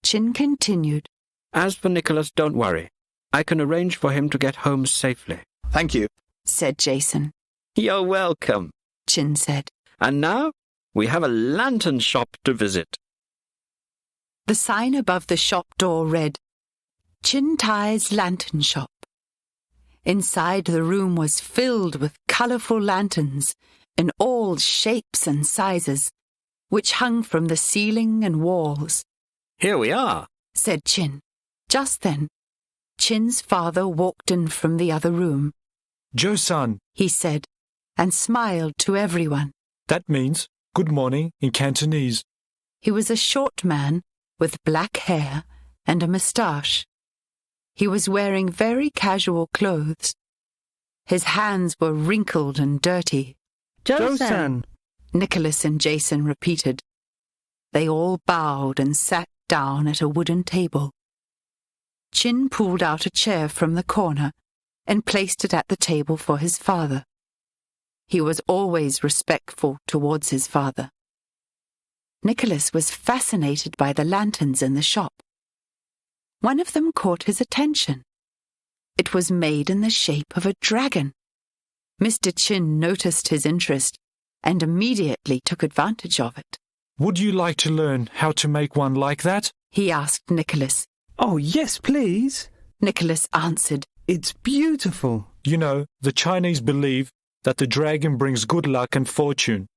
Chin continued. As for Nicholas, don't worry. I can arrange for him to get home safely. Thank you, said Jason. You're welcome, Chin said. And now we have a lantern shop to visit. The sign above the shop door read, Chin Tai's Lantern Shop. Inside the room was filled with colourful lanterns in all shapes and sizes, which hung from the ceiling and walls. Here we are, said Chin. Just then, Chin's father walked in from the other room. Joe-san, he said, and smiled to everyone. That means good morning in Cantonese. He was a short man with black hair and a moustache. He was wearing very casual clothes. His hands were wrinkled and dirty. Joe-san, Nicholas and Jason repeated. They all bowed and sat down at a wooden table. Chin pulled out a chair from the corner and placed it at the table for his father. He was always respectful towards his father. Nicholas was fascinated by the lanterns in the shop. One of them caught his attention. It was made in the shape of a dragon. Mr. Chin noticed his interest and immediately took advantage of it. Would you like to learn how to make one like that? He asked Nicholas. Oh, yes, please. Nicholas answered. It's beautiful. You know, the Chinese believe that the dragon brings good luck and fortune.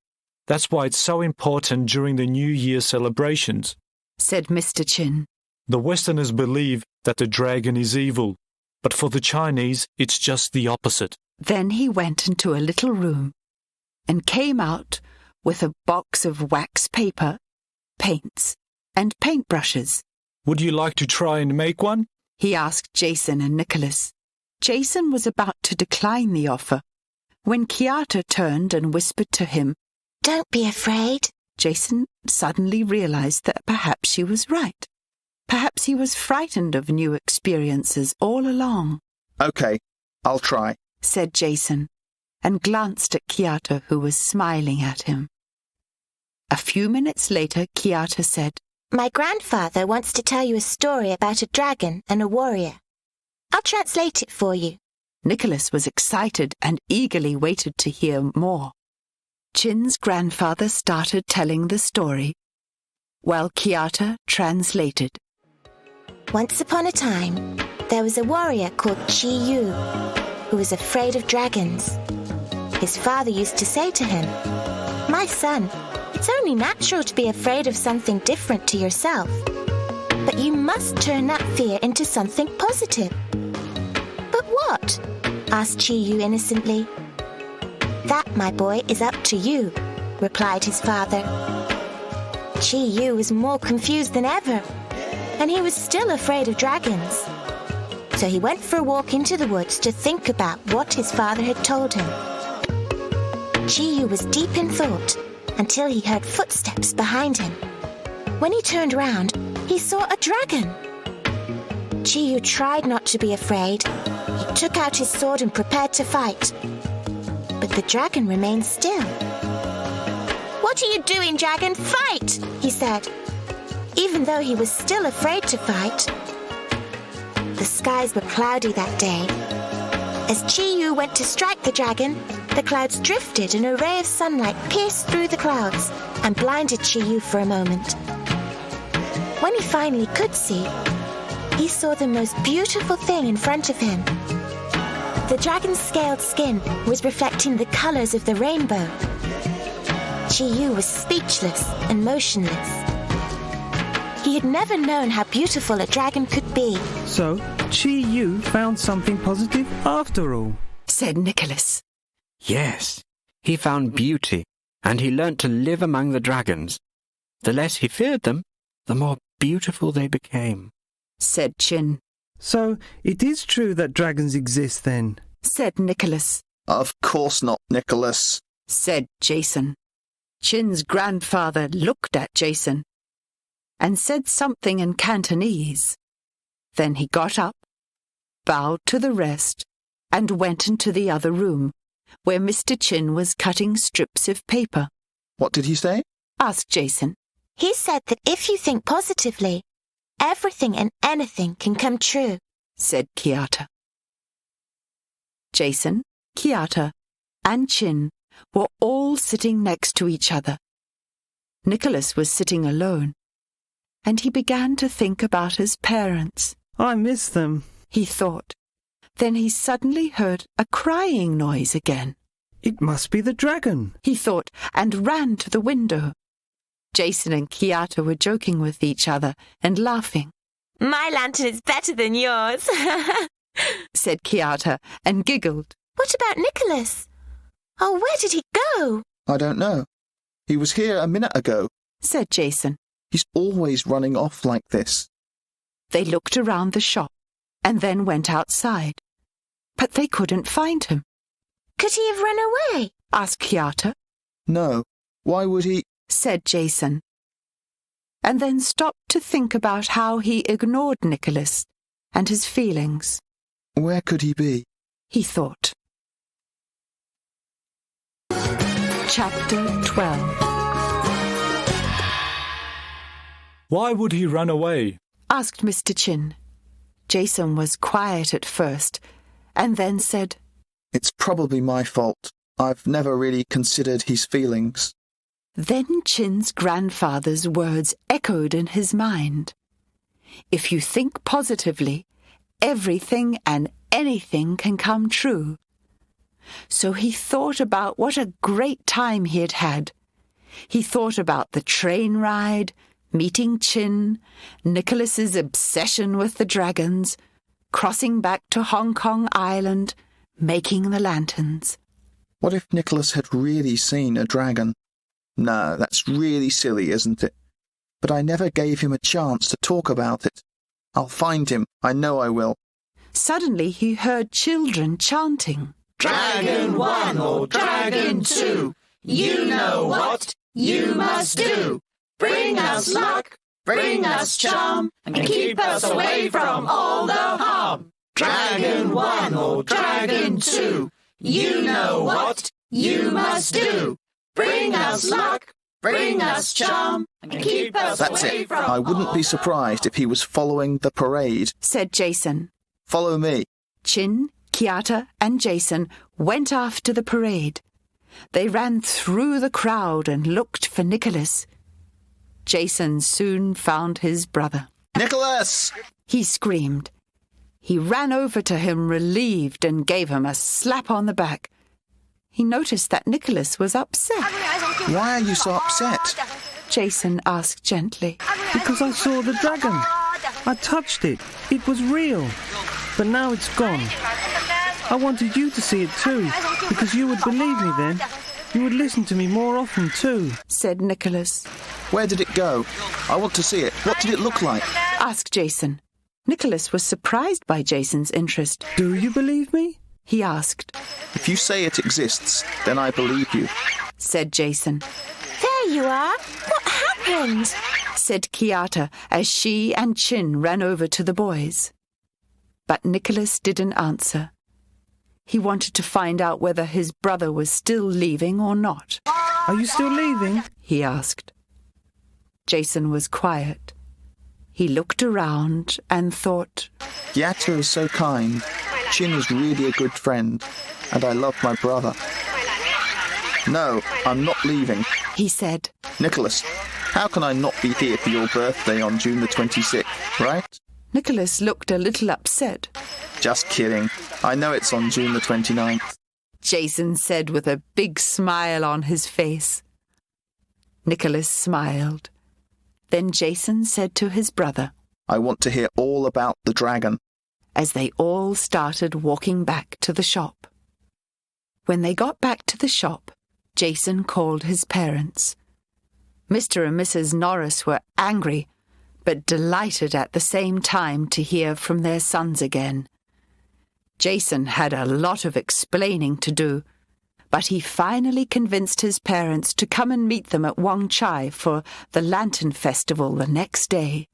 That's why it's so important during the New Year celebrations, said Mr. Chin. The Westerners believe that the dragon is evil, but for the Chinese, it's just the opposite. Then he went into a little room and came out with a box of wax paper, paints, and paintbrushes. Would you like to try and make one? He asked Jason and Nicholas. Jason was about to decline the offer when Kiata turned and whispered to him, Don't be afraid. Jason suddenly realized that perhaps she was right. Perhaps he was frightened of new experiences all along. Okay, I'll try, said Jason, and glanced at Kiata, who was smiling at him. A few minutes later, Kiata said, My grandfather wants to tell you a story about a dragon and a warrior. I'll translate it for you. Nicholas was excited and eagerly waited to hear more. Chin's grandfather started telling the story, while Kiata translated. Once upon a time, there was a warrior called Chi Yu, who was afraid of dragons. His father used to say to him, "My son, it's only natural to be afraid of something different to yourself. But you must turn that fear into something positive." "But what?" asked Chi Yu innocently. "That, my boy, is up to you," replied his father. Chi Yu was more confused than ever, and he was still afraid of dragons. So he went for a walk into the woods to think about what his father had told him. Chi Yu was deep in thought until he heard footsteps behind him. When he turned round, he saw a dragon. Chi Yu tried not to be afraid. He took out his sword and prepared to fight. But the dragon remained still. "What are you doing, dragon? Fight!" he said, even though he was still afraid to fight. The skies were cloudy that day. As Chi Yu went to strike the dragon, the clouds drifted and a ray of sunlight pierced through the clouds and blinded Chi Yu for a moment. When he finally could see, he saw the most beautiful thing in front of him. The dragon's scaled skin was reflecting the colors of the rainbow. Chi Yu was speechless and motionless. He had never known how beautiful a dragon could be. So, Chi Yu found something positive after all, said Nicholas. Yes, he found beauty, and he learnt to live among the dragons. The less he feared them, the more beautiful they became, said Chin. So, it is true that dragons exist then, said Nicholas. Of course not, Nicholas, said Jason. Chin's grandfather looked at Jason and said something in Cantonese. Then he got up, bowed to the rest, and went into the other room, where Mr. Chin was cutting strips of paper. What did he say? Asked Jason. He said that if you think positively, everything and anything can come true, said Kiata. Jason, Kiata, and Chin were all sitting next to each other. Nicholas was sitting alone, and he began to think about his parents. I miss them, he thought. Then he suddenly heard a crying noise again. It must be the dragon, he thought, and ran to the window. Jason and Kiata were joking with each other and laughing. "My lantern is better than yours," said Kiata, and giggled. "What about Nicholas? Oh, where did he go?" I don't know. He was here a minute ago, said Jason. He's always running off like this. They looked around the shop and then went outside, but they couldn't find him. "Could he have run away?" asked Kiata. No. Why would he? said Jason, and then stopped to think about how he ignored Nicholas and his feelings. Where could he be? He thought. Chapter 12. Why would he run away? Asked Mr. Chin. Jason was quiet at first, and then said, It's probably my fault. I've never really considered his feelings. Then Chin's grandfather's words echoed in his mind. If you think positively, everything and anything can come true. So he thought about what a great time he had had. He thought about the train ride, meeting Chin, Nicholas's obsession with the dragons, crossing back to Hong Kong Island, making the lanterns. What if Nicholas had really seen a dragon? No, that's really silly, isn't it? But I never gave him a chance to talk about it. I'll find him. I know I will. Suddenly he heard children chanting. Dragon 1 or Dragon 2, you know what you must do. Bring us luck, bring us charm, and keep us away from all the harm. Dragon 1 or Dragon 2, you know what you must do. Bring us luck, bring us charm, and keep us That's away it. from I wouldn't be surprised if he was following the parade. Said Jason. Follow me. Chin, Kiata, and Jason went after the parade. They ran through the crowd and looked for Nicholas. Jason soon found his brother. Nicholas! he screamed. He ran over to him relieved and gave him a slap on the back. He noticed that Nicholas was upset. Why are you so upset? Jason asked gently. Because I saw the dragon. I touched it. It was real. But now it's gone. I wanted you to see it too, because you would believe me then. You would listen to me more often too, said Nicholas. Where did it go? I want to see it. What did it look like? Asked Jason. Nicholas was surprised by Jason's interest. Do you believe me? He asked. If you say it exists, then I believe you, said Jason. There you are. What happened? Said Kiata as she and Chin ran over to the boys. But Nicholas didn't answer. He wanted to find out whether his brother was still leaving or not. Are you still leaving? He asked. Jason was quiet. He looked around and thought, Kiata is so kind. Chin is really a good friend, and I love my brother. No, I'm not leaving, he said. Nicholas, how can I not be here for your birthday on June the 26th, right? Nicholas looked a little upset. Just kidding. I know it's on June the 29th. Jason said with a big smile on his face. Nicholas smiled. Then Jason said to his brother, I want to hear all about the dragon. As they all started walking back to the shop. When they got back to the shop, Jason called his parents. Mr. and Mrs. Norris were angry, but delighted at the same time to hear from their sons again. Jason had a lot of explaining to do, but he finally convinced his parents to come and meet them at Wang Chai for the Lantern Festival the next day.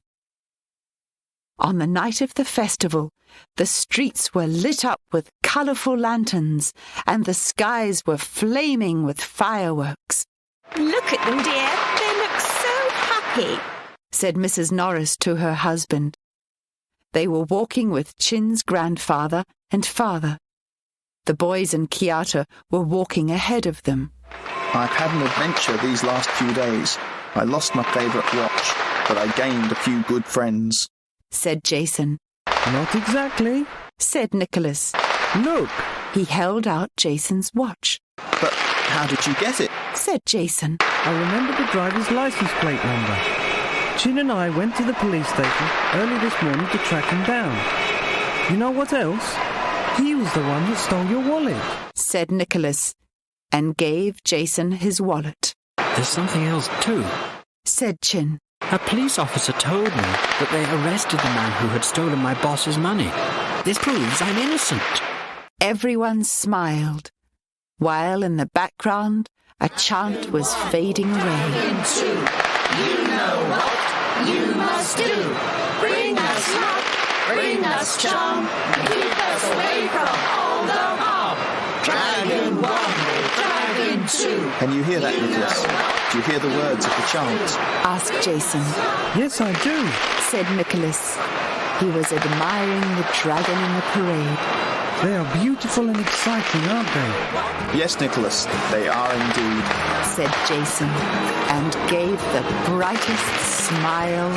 On the night of the festival, the streets were lit up with colourful lanterns, and the skies were flaming with fireworks. Look at them, dear. They look so happy, said Mrs. Norris to her husband. They were walking with Chin's grandfather and father. The boys and Kiata were walking ahead of them. I've had an adventure these last few days. I lost my favourite watch, but I gained a few good friends, said Jason. Not exactly, said Nicholas. Look! He held out Jason's watch. But how did you get it? Said Jason. I remember the driver's license plate number. Chin and I went to the police station early this morning to track him down. You know what else? He was the one that stole your wallet, said Nicholas, and gave Jason his wallet. There's something else too, said Chin. A police officer told me that they arrested the man who had stolen my boss's money. This proves I'm innocent. Everyone smiled, while in the background a chant was fading away. You know what you must do. Bring us luck, bring us charm, and keep us away from all the harm. Dragon 1, Dragon 2. Can you hear that, Nicholas? Do you hear the words of the chant? Asked Jason. Yes, I do, said Nicholas. He was admiring the dragon in the parade. They are beautiful and exciting, aren't they? Yes, Nicholas, they are indeed, said Jason, and gave the brightest smile